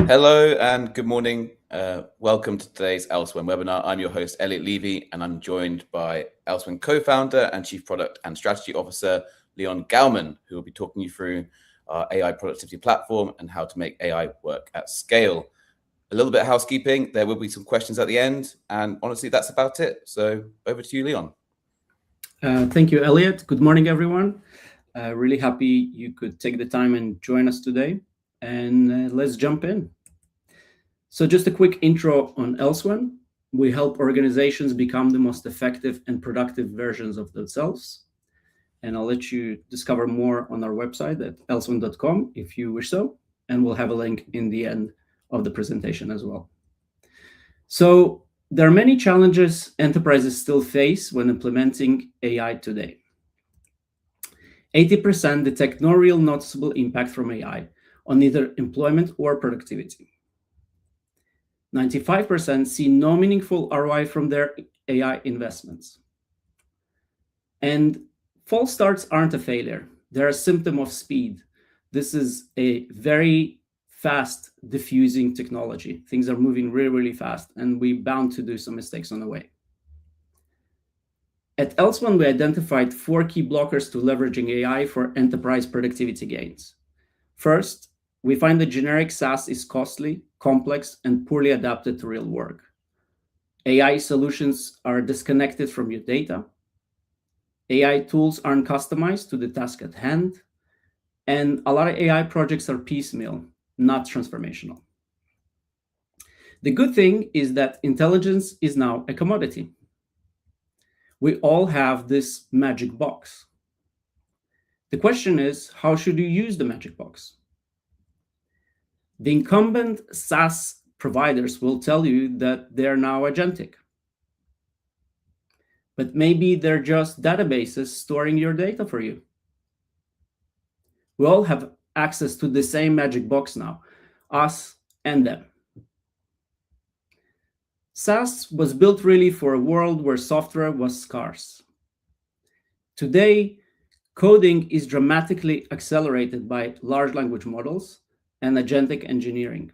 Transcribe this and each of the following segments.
Hello and good morning. Welcome to today's Elsewhen webinar. I'm your host, Elliot Levy, and I'm joined by Elsewhen co-founder and Chief Product and Strategy Officer, Leon Gauman, who will be talking you through our AI productivity platform and how to make AI work at scale. A little bit of housekeeping. There will be some questions at the end, and honestly, that's about it. So over to you, Leon. Thank you, Elliot. Good morning, everyone. Really happy you could take the time and join us today. And let's jump in. So just a quick intro on Elsewhen. We help organizations become the most effective and productive versions of themselves. And I'll let you discover more on our website at elsewhen.com if you wish so. And we'll have a link in the end of the presentation as well. So there are many challenges enterprises still face when implementing AI today. 80% detect no real noticeable impact from AI on either employment or productivity. 95% see no meaningful ROI from their AI investments. And false starts aren't a failure. They're a symptom of speed. This is a very fast diffusing technology. Things are moving really, really fast, and we're bound to do some mistakes on the way. At Elsewhen, we identified 4 key blockers to leveraging AI for enterprise productivity gains. First, we find that generic SaaS is costly, complex, and poorly adapted to real work. AI solutions are disconnected from your data. AI tools aren't customized to the task at hand. And a lot of AI projects are piecemeal, not transformational. The good thing is that intelligence is now a commodity. We all have this magic box. The question is, how should you use the magic box? The incumbent SaaS providers will tell you that they're now agentic. But maybe they're just databases storing your data for you. We all have access to the same magic box now, us and them. SaaS was built really for a world where software was scarce. Today, coding is dramatically accelerated by large language models and agentic engineering.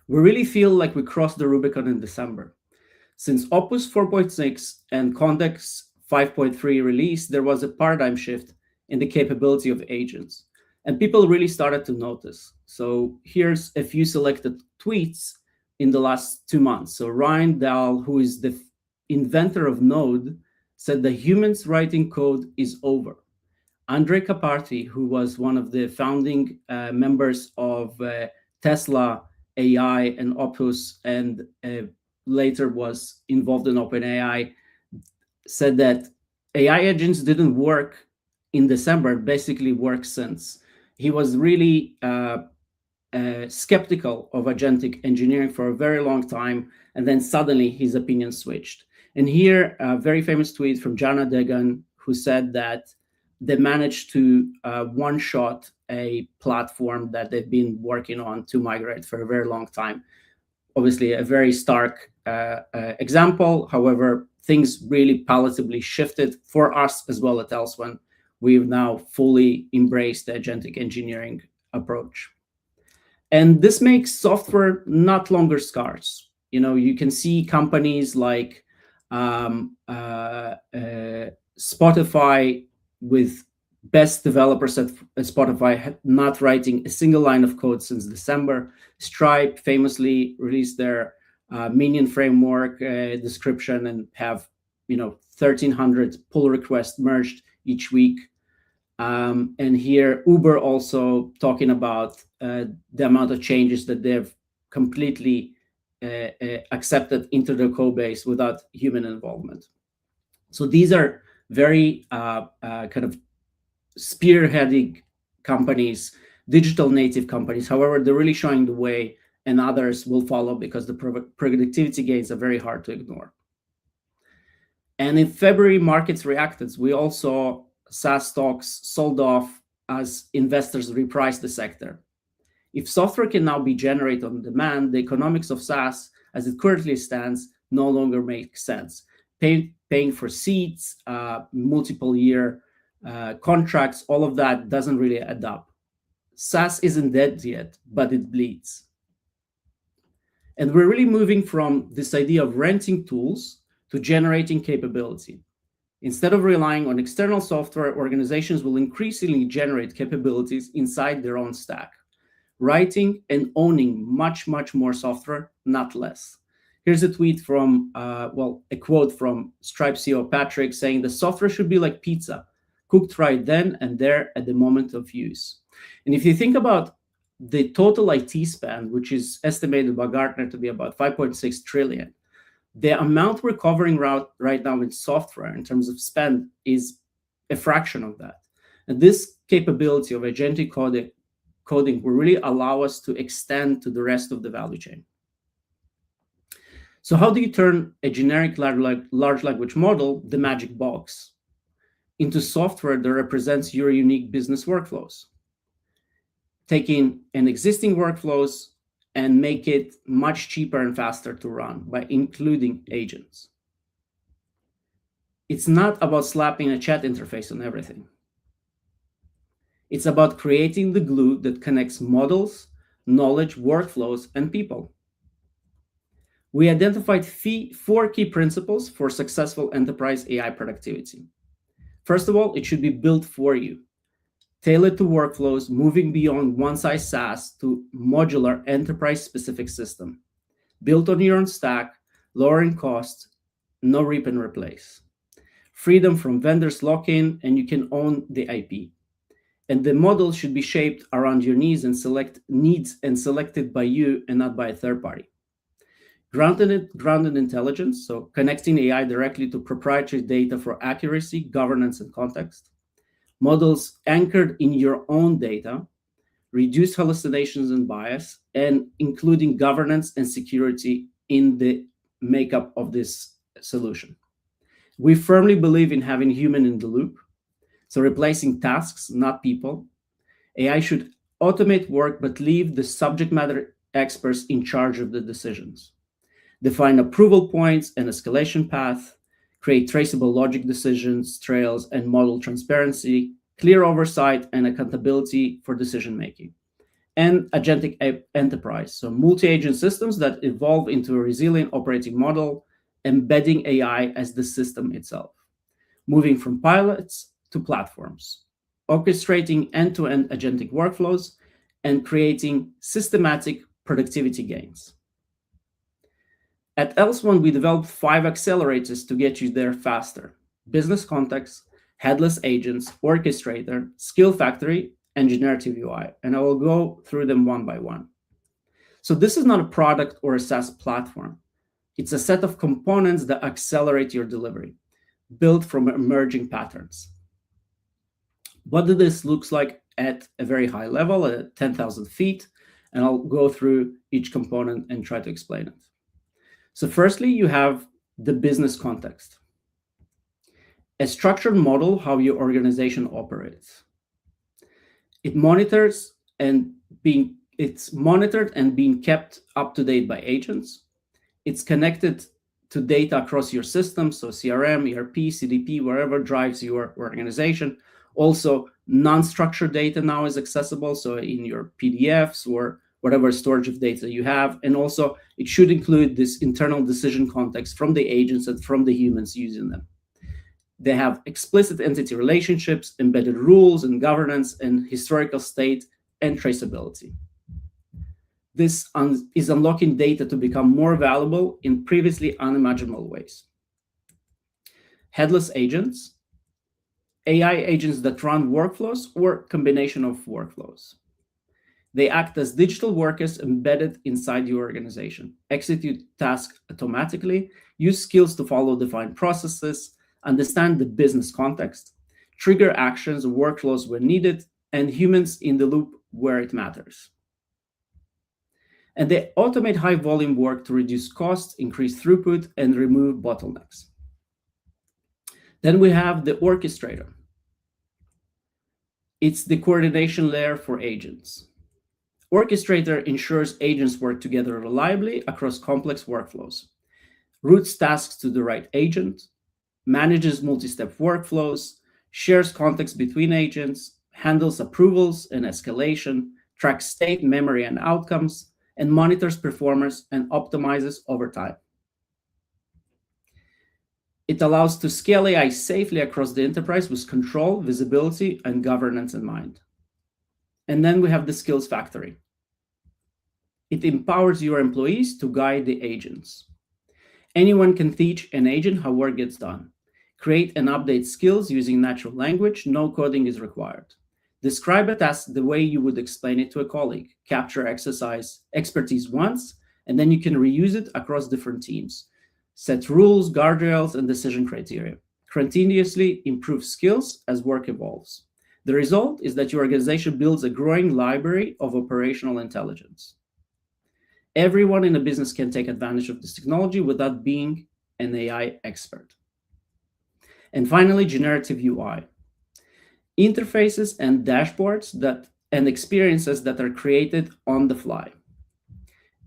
We really feel like we crossed the Rubicon in December. Since Opus 4.6 and Context 5.3 release, there was a paradigm shift in the capability of agents, and people really started to notice. So here's a few selected tweets in the last 2 months. So Ryan Dahl, who is the inventor of Node, said the humans writing code is over. Andrej Karpathy, who was one of the founding members of Tesla AI and Opus, and later was involved in OpenAI, said that AI agents didn't work in December, basically worked since. He was really skeptical of agentic engineering for a very long time, and then suddenly his opinion switched. And here, a very famous tweet from Jana Degan, who said that they managed to one-shot a platform that they've been working on to migrate for a very long time. Obviously, a very stark example. However, things really palatably shifted for us as well at Elsewhen. We've now fully embraced the agentic engineering approach. And this makes software not longer scarce. You know, you can see companies like Spotify, with best developers at Spotify not writing a single line of code since December. Stripe famously released their Minion framework description and have 1,300 pull requests merged each week. And here Uber also talking about the amount of changes that they've completely accepted into their code base without human involvement. So these are very kind of spearheading companies, digital native companies. However, they're really showing the way, and others will follow because the productivity gains are very hard to ignore. And in February, markets reacted. We all saw SaaS stocks sold off as investors repriced the sector. If software can now be generated on demand, the economics of SaaS, as it currently stands, no longer makes sense. Paying for seats, multiple year contracts, all of that doesn't really add up. SaaS isn't dead yet, but it bleeds. And we're really moving from this idea of renting tools to generating capability. Instead of relying on external software, organizations will increasingly generate capabilities inside their own stack, writing and owning much, much more software, not less. Here's a tweet from, a quote from Stripe CEO Patrick saying the software should be like pizza, cooked right then and there at the moment of use. And if you think about the total IT spend, which is estimated by Gartner to be about 5.6 trillion, the amount we're covering right now in software in terms of spend is a fraction of that. And this capability of agentic coding will really allow us to extend to the rest of the value chain. So how do you turn a generic large language model, the magic box, into software that represents your unique business workflows? Taking an existing workflows and make it much cheaper and faster to run by including agents. It's not about slapping a chat interface on everything. It's about creating the glue that connects models, knowledge, workflows, and people. We identified 4 key principles for successful enterprise AI productivity. First of all, it should be built for you, tailored to workflows, moving beyond one-size SaaS to modular enterprise-specific system, built on your own stack, lowering costs, no rip and replace. Freedom from vendors lock-in, and you can own the IP. And the model should be shaped around your needs and selected by you and not by a third party. Grounded intelligence, so connecting AI directly to proprietary data for accuracy, governance, and context. Models anchored in your own data, reduce hallucinations and bias, and including governance and security in the makeup of this solution. We firmly believe in having human in the loop, so replacing tasks, not people. AI should automate work, but leave the subject matter experts in charge of the decisions. Define approval points and escalation path, create traceable logic decisions, trails, and model transparency, clear oversight and accountability for decision-making. And agentic enterprise, so multi-agent systems that evolve into a resilient operating model, embedding AI as the system itself, moving from pilots to platforms, orchestrating end-to-end agentic workflows, and creating systematic productivity gains. At ElseOne, we developed 5 accelerators to get you there faster: business context, headless agents, orchestrator, skill factory, and generative UI. And I will go through them one by one. So this is not a product or a SaaS platform. It's a set of components that accelerate your delivery, built from emerging patterns. What this looks like at a very high level, at 10,000 feet, and I'll go through each component and try to explain it. So firstly, you have the business context. A structured model, how your organization operates. It's monitored and being kept up to date by agents. It's connected to data across your system, so CRM, ERP, CDP, wherever drives your organization. Also, non-structured data now is accessible, so in your PDFs or whatever storage of data you have. And also, it should include this internal decision context from the agents and from the humans using them. They have explicit entity relationships, embedded rules and governance, and historical state and traceability. This is unlocking data to become more valuable in previously unimaginable ways. Headless agents, AI agents that run workflows or combination of workflows. They act as digital workers embedded inside your organization, execute tasks automatically, use skills to follow defined processes, understand the business context, trigger actions or workflows where needed, and humans in the loop where it matters. And they automate high volume work to reduce costs, increase throughput, and remove bottlenecks. Then we have the orchestrator. It's the coordination layer for agents. Orchestrator ensures agents work together reliably across complex workflows, routes tasks to the right agent, manages multi-step workflows, shares context between agents, handles approvals and escalation, tracks state, memory, and outcomes, and monitors performance and optimizes over time. It allows to scale AI safely across the enterprise with control, visibility, and governance in mind. And then we have the skills factory. It empowers your employees to guide the agents. Anyone can teach an agent how work gets done. Create and update skills using natural language. No coding is required. Describe a task the way you would explain it to a colleague. Capture expertise once, and then you can reuse it across different teams. Set rules, guardrails, and decision criteria. Continuously improve skills as work evolves. The result is that your organization builds a growing library of operational intelligence. Everyone in a business can take advantage of this technology without being an AI expert. And finally, generative UI. Interfaces and dashboards and experiences that are created on the fly,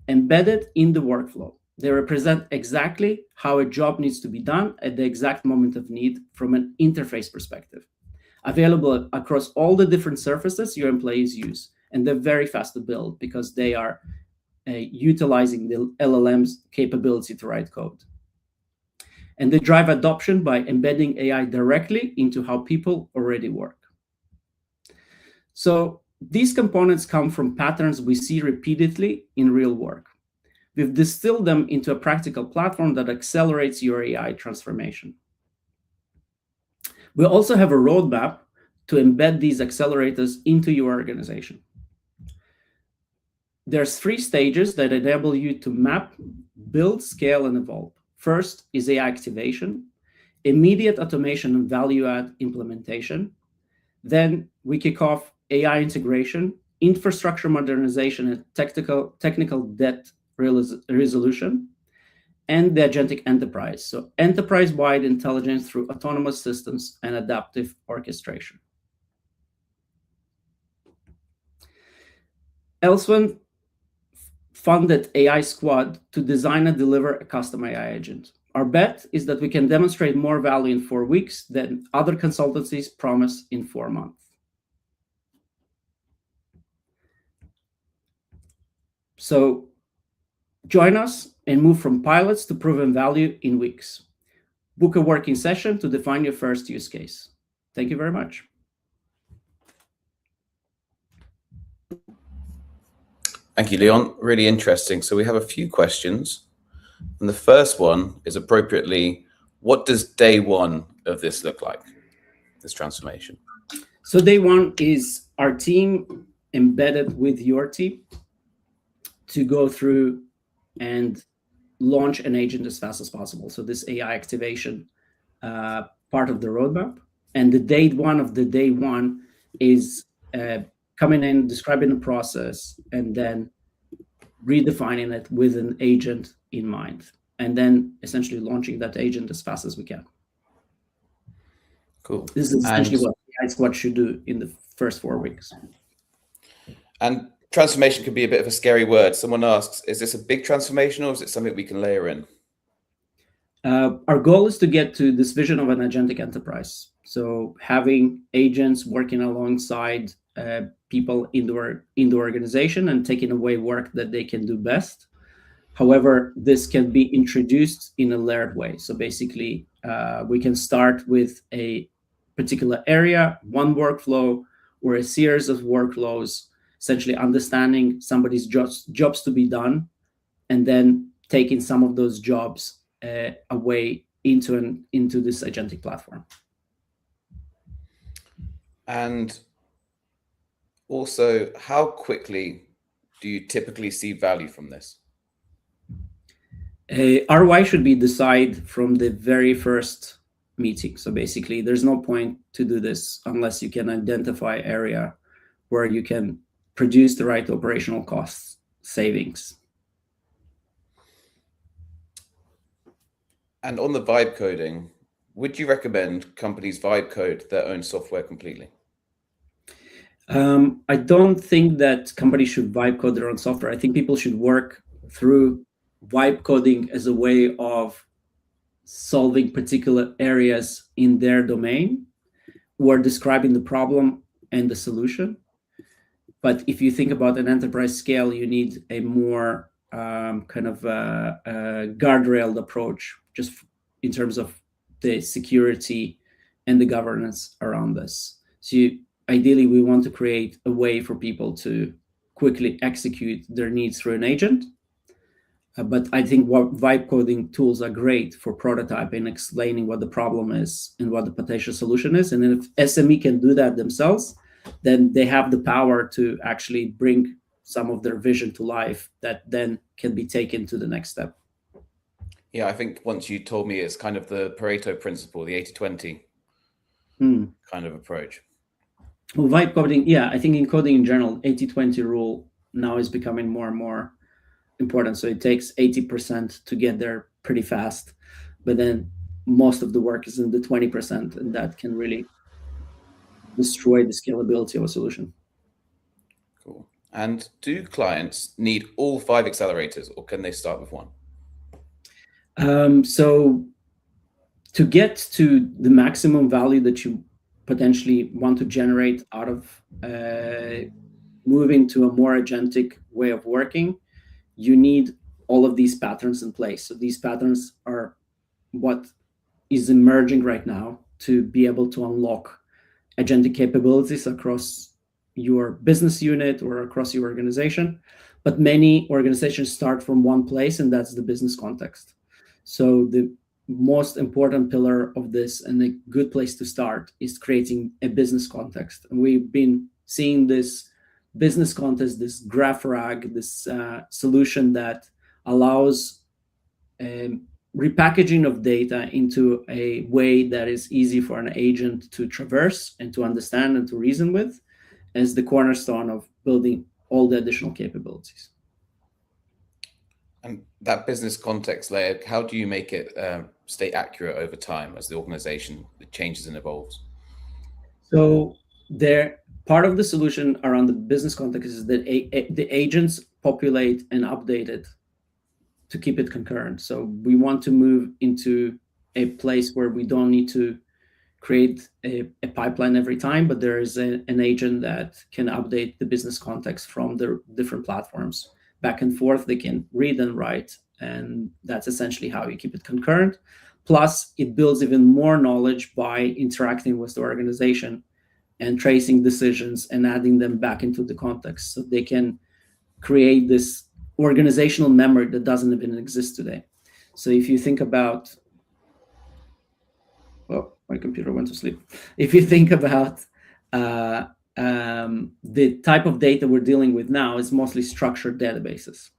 embedded in the workflow. They represent exactly how a job needs to be done at the exact moment of need from an interface perspective. Available across all the different surfaces your employees use. And they're very fast to build because they are utilizing the LLM's capability to write code. And they drive adoption by embedding AI directly into how people already work. So these components come from patterns we see repeatedly in real work. We've distilled them into a practical platform that accelerates your AI transformation. We also have a roadmap to embed these accelerators into your organization. There's 3 stages that enable you to map, build, scale, and evolve. First is AI activation, immediate automation and value-add implementation. Then we kick off AI integration, infrastructure modernization, and technical debt resolution, and the agentic enterprise. So enterprise-wide intelligence through autonomous systems and adaptive orchestration. Elsewhen funded AI Squad to design and deliver a custom AI agent. Our bet is that we can demonstrate more value in 4 weeks than other consultancies promise in 4 months. So join us and move from pilots to proven value in weeks. Book a working session to define your first use case. Thank you very much. Thank you, Leon. Really interesting. So we have a few questions. And the first one is appropriately, what does day one of this look like, this transformation? So day one is our team embedded with your team to go through and launch an agent as fast as possible. So this AI activation part of the roadmap. And the day one is coming in, describing the process, and then redefining it with an agent in mind, and then essentially launching that agent as fast as we can. Cool. This is essentially what AI Squad should do in the first 4 weeks. And transformation can be a bit of a scary word. Someone asks, is this a big transformation or is it something we can layer in? Our goal is to get to this vision of an agentic enterprise. So having agents working alongside people in the organization and taking away work that they can do best. However, this can be introduced in a layered way. So basically, we can start with a particular area, one workflow, or a series of workflows, essentially understanding somebody's jobs to be done, and then taking some of those jobs away into this agentic platform. And also, how quickly do you typically see value from this? ROI should be decided from the very first meeting. So basically, there's no point to do this unless you can identify an area where you can produce the right operational cost savings. And on the vibe coding, would you recommend companies vibe code their own software completely? I don't think that companies should vibe code their own software. I think people should work through vibe coding as a way of solving particular areas in their domain or describing the problem and the solution. But if you think about an enterprise scale, you need a more kind of guardrailed approach, just in terms of the security and the governance around this. So ideally, we want to create a way for people to quickly execute their needs through an agent. But I think what vibe coding tools are great for prototyping, explaining what the problem is and what the potential solution is. And then if SME can do that themselves, then they have the power to actually bring some of their vision to life that then can be taken to the next step. Yeah, I think once you told me it's kind of the Pareto principle, the 80-20 kind of approach. Well, vibe coding, yeah, I think in coding in general, 80-20 rule now is becoming more and more important. So it takes 80% to get there pretty fast, but then most of the work is in the 20%, and that can really destroy the scalability of a solution. Cool. And do clients need all 5 accelerators, or can they start with one? So to get to the maximum value that you potentially want to generate out of moving to a more agentic way of working, you need all of these patterns in place. So these patterns are what is emerging right now to be able to unlock agentic capabilities across your business unit or across your organization. But many organizations start from one place, and that's the business context. So the most important pillar of this, and a good place to start, is creating a business context. And we've been seeing this business context, this GraphRag, this solution that allows repackaging of data into a way that is easy for an agent to traverse and to understand and to reason with, as the cornerstone of building all the additional capabilities. And that business context layer, how do you make it stay accurate over time as the organization changes and evolves? So part of the solution around the business context is that the agents populate and update it to keep it concurrent. So we want to move into a place where we don't need to create a pipeline every time, but there is an agent that can update the business context from the different platforms back and forth. They can read and write, and that's essentially how you keep it concurrent. Plus, it builds even more knowledge by interacting with the organization and tracing decisions and adding them back into the context, so they can create this organizational memory that doesn't even exist today. So if you think about, oh, my computer went to sleep. If you think about the type of data we're dealing with now, is mostly structured databases.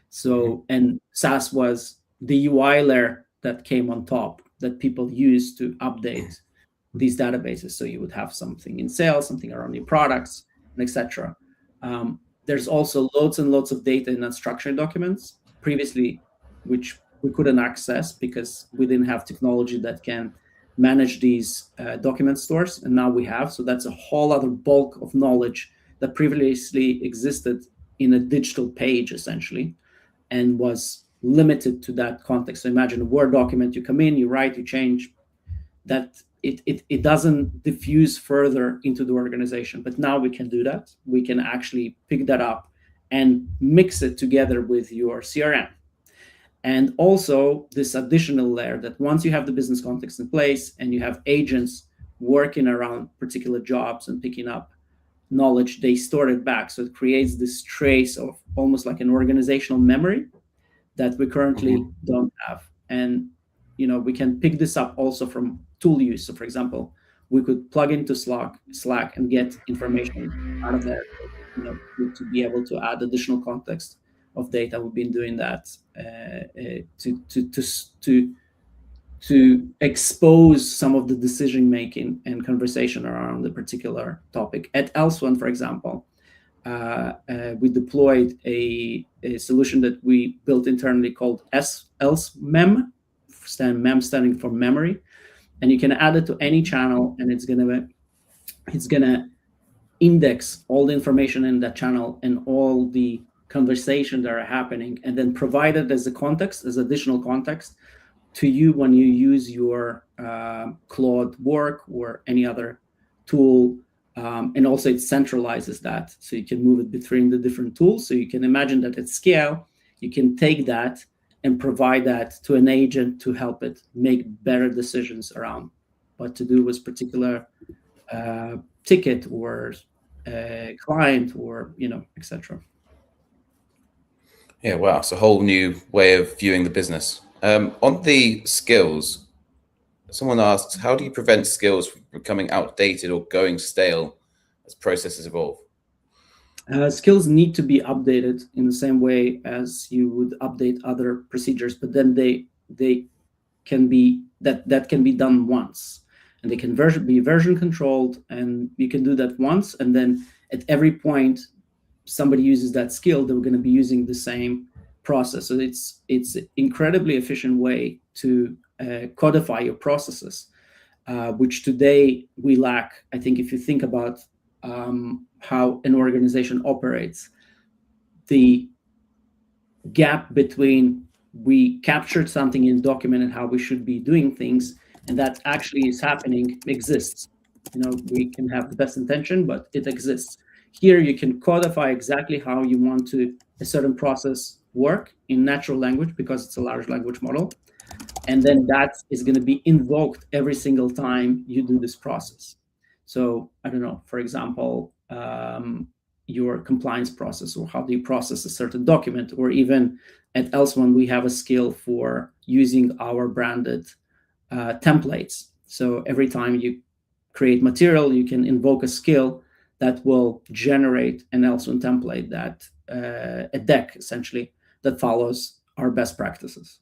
So, and SAS was the UI layer that came on top that people use to update these databases. So you would have something in sales, something around your products, etc. There's also loads and loads of data in unstructured documents previously, which we couldn't access because we didn't have technology that can manage these document stores, and now we have. So that's a whole other bulk of knowledge that previously existed in a digital page, essentially, and was limited to that context. So imagine a Word document, you come in, you write, you change, that it doesn't diffuse further into the organization. But now we can do that. We can actually pick that up and mix it together with your CRM. And also this additional layer that once you have the business context in place and you have agents working around particular jobs and picking up knowledge, they store it back. So it creates this trace of almost like an organizational memory that we currently don't have. And we can pick this up also from tool use. So for example, we could plug into Slack and get information out of there, to be able to add additional context of data. We've been doing that to expose some of the decision making and conversation around the particular topic. At Elsewhen, for example, we deployed a solution that we built internally called ElseMem, MEM standing for memory, and you can add it to any channel, and it's gonna index all the information in that channel and all the conversations that are happening, and then provide it as a context, as additional context to you when you use your Claude Work or any other tool And also it centralizes that, so you can move it between the different tools. So you can imagine that at scale, you can take that and provide that to an agent to help it make better decisions around what to do with particular ticket or client, or etc. Yeah, wow. It's a whole new way of viewing the business. On the skills, someone asks, how do you prevent skills from becoming outdated or going stale as processes evolve? Skills need to be updated in the same way as you would update other procedures, but then they can be that can be done once, and they can be version controlled, and you can do that once, and then at every point somebody uses that skill, they're going to be using the same process. So it's incredibly efficient way to codify your processes, which today we lack. I think if you think about how an organization operates, the gap between we captured something in document and how we should be doing things, and that actually is happening, exists. We can have the best intention, but it exists. Here you can codify exactly how you want a certain process work in natural language, because it's a large language model, and then that is going to be invoked every single time you do this process. So I don't know, for example, your compliance process, or how do you process a certain document, or even at Elsewhen we have a skill for using our branded templates. So every time you create material, you can invoke a skill that will generate an Elsewhen template, that a deck essentially that follows our best practices.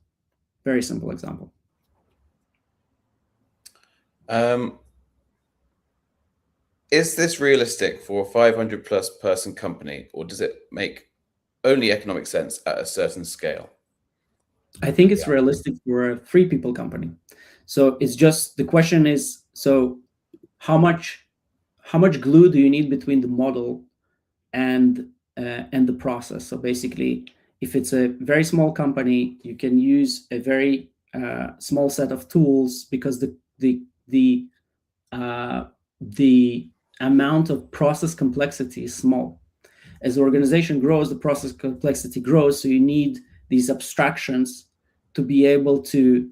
Very simple example. Is this realistic for a 500 plus person company, or does it make only economic sense at a certain scale? I think it's realistic for a 3 people company. So it's just, the question is, so how much glue do you need between the model and the process? So basically, if it's a very small company, you can use a very small set of tools, because the amount of process complexity is small. As the organization grows, the process complexity grows, so you need these abstractions to be able to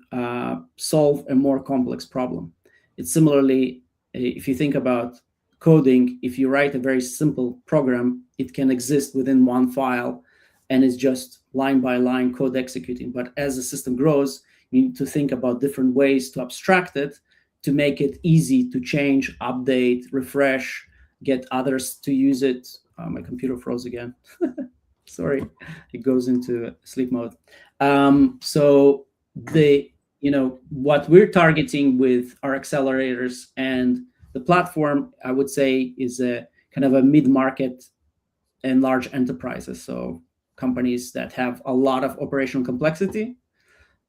solve a more complex problem. It's similarly, if you think about coding, if you write a very simple program, it can exist within one file, and it's just line by line code executing. But as the system grows, you need to think about different ways to abstract it, to make it easy to change, update, refresh, get others to use it. My computer froze again. Sorry, it goes into sleep mode. So what we're targeting with our accelerators and the platform, I would say, is a kind of a mid-market and large enterprises. So companies that have a lot of operational complexity,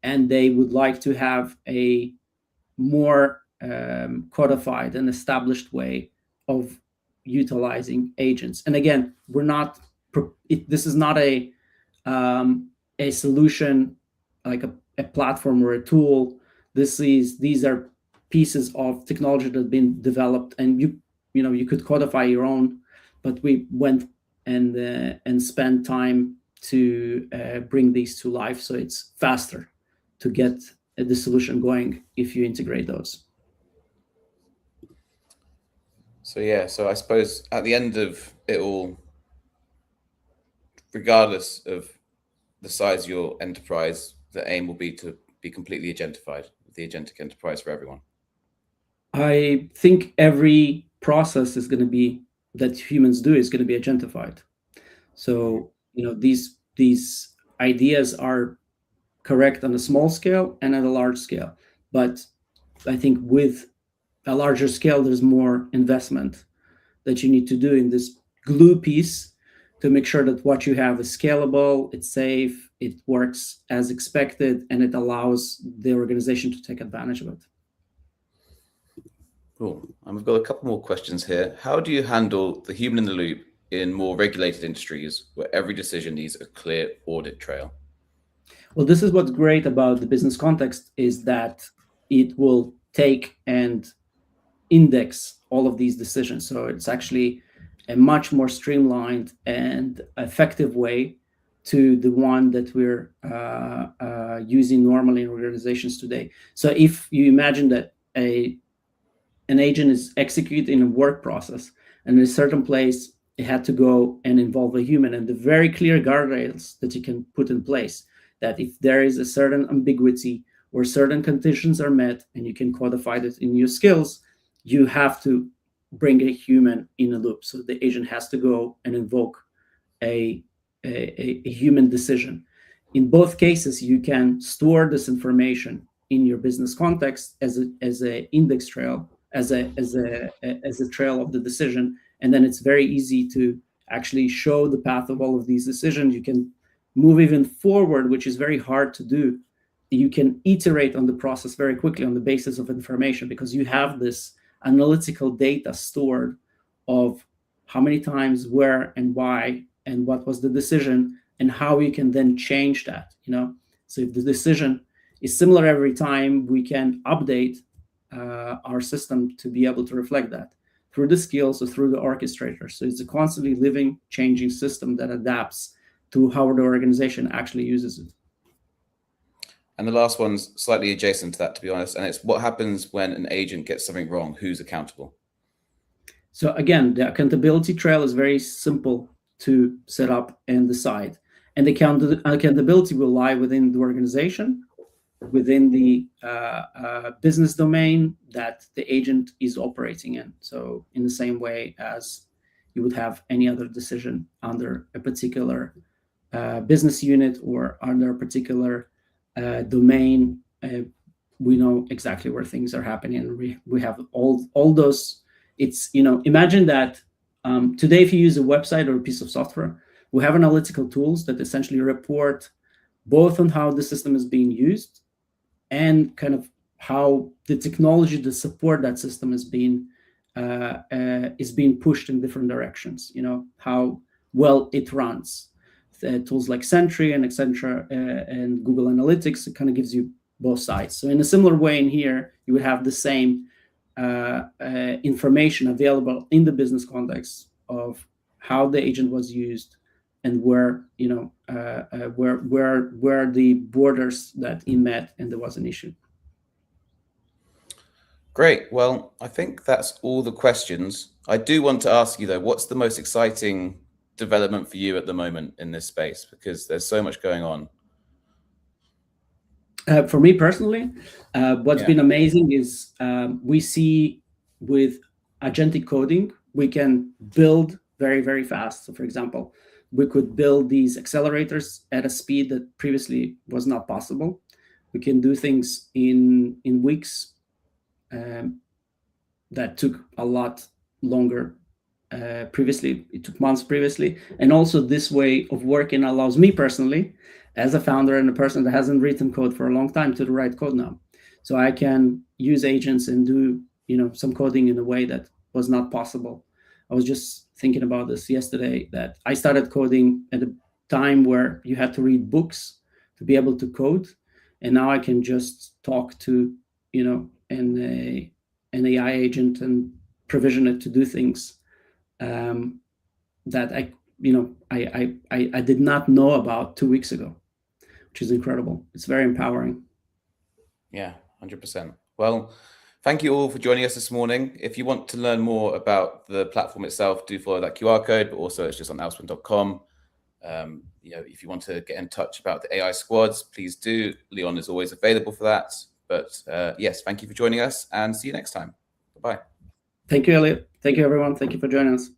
and they would like to have a more codified and established way of utilizing agents. And again, this is not a solution like a platform or a tool. These are pieces of technology that have been developed, and you could codify your own, but we went and spent time to bring these to life, so it's faster to get the solution going if you integrate those. So I suppose at the end of it all, regardless of the size of your enterprise, the aim will be to be completely agentified, the agentic enterprise for everyone. I think every process is going to be that humans do is going to be agentified. So these ideas are correct on a small scale and at a large scale, but I think with a larger scale, there's more investment that you need to do in this glue piece to make sure that what you have is scalable, it's safe, it works as expected, and it allows the organization to take advantage of it. Cool. And we've got a couple more questions here. How do you handle the human in the loop in more regulated industries where every decision needs a clear audit trail? Well, this is what's great about the business context, is that it will take and index all of these decisions. So it's actually a much more streamlined and effective way to the one that we're using normally in organizations today. So if you imagine that an agent is executing a work process, and in a certain place it had to go and involve a human, and the very clear guardrails that you can put in place, that if there is a certain ambiguity or certain conditions are met, and you can codify this in your skills, you have to bring a human in a loop. So the agent has to go and invoke a human decision. In both cases, you can store this information in your business context as a index trail, as a trail of the decision, and then it's very easy to actually show the path of all of these decisions. You can move even forward, which is very hard to do. You can iterate on the process very quickly on the basis of information, because you have this analytical data stored of how many times, where, and why, and what was the decision, and how you can then change that. So if the decision is similar every time, we can update our system to be able to reflect that through the skills or through the orchestrator. So it's a constantly living, changing system that adapts to how the organization actually uses it. And the last one's slightly adjacent to that, to be honest, and it's what happens when an agent gets something wrong? Who's accountable? So again, the accountability trail is very simple to set up and decide. And the accountability will lie within the organization, within the business domain that the agent is operating in. So in the same way as you would have any other decision under a particular business unit or under a particular domain, we know exactly where things are happening, and we have all those. It's, imagine that today, if you use a website or a piece of software, we have analytical tools that essentially report both on how the system is being used and kind of how the technology to support that system is being pushed in different directions. How well it runs. Tools like Sentry and Accenture and Google Analytics, it kind of gives you both sides. So in a similar way in here, you would have the same information available in the business context of how the agent was used and where the borders that it met and there was an issue. Great. Well, I think that's all the questions. I do want to ask you though, what's the most exciting development for you at the moment in this space? Because there's so much going on. For me personally, what's been amazing is we see with agentic coding, we can build very, very fast. So for example, we could build these accelerators at a speed that previously was not possible. We can do things in weeks that took a lot longer previously. It took months previously. And also this way of working allows me personally, as a founder and a person that hasn't written code for a long time, to write code now. So I can use agents and do some coding in a way that was not possible. I was just thinking about this yesterday, that I started coding at a time where you had to read books to be able to code. And now I can just talk to an AI agent and provision it to do things that I did not know about 2 weeks ago, which is incredible. It's very empowering. Yeah, 100%. Well, thank you all for joining us this morning. If you want to learn more about the platform itself, do follow that QR code, but also it's just on elsewhen.com. If you want to get in touch about the AI squads, please do. Leon is always available for that. But yes, thank you for joining us and see you next time. Bye-bye. Thank you, Elliot. Thank you, everyone. Thank you for joining us.